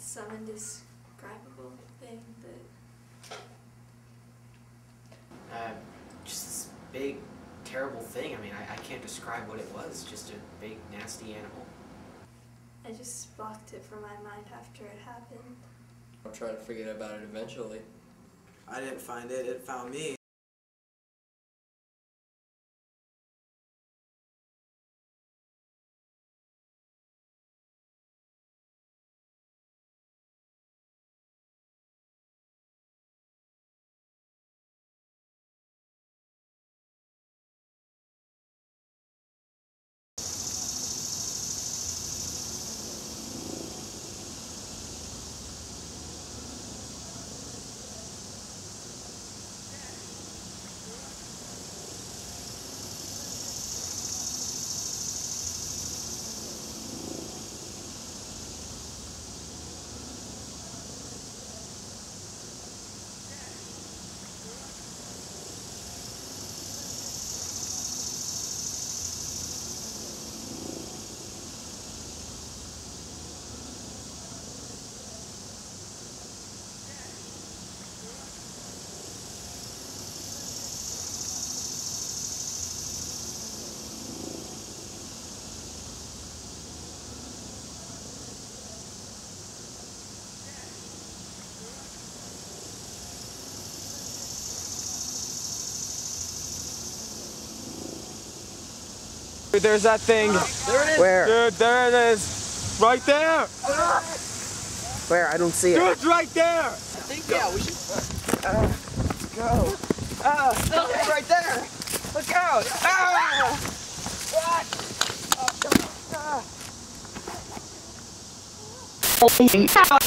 some indescribable thing that... just this big, terrible thing. I mean, I can't describe what it was. Just a big, nasty animal. I just blocked it from my mind after it happened. I'll try to forget about it eventually. I didn't find it, it found me. Dude, there's that thing. There it is. Where? Dude, there it is. Right there. Where? I don't see it. Dude, it's right there. I think, yeah, we should. Let's go. It's right there. Look out.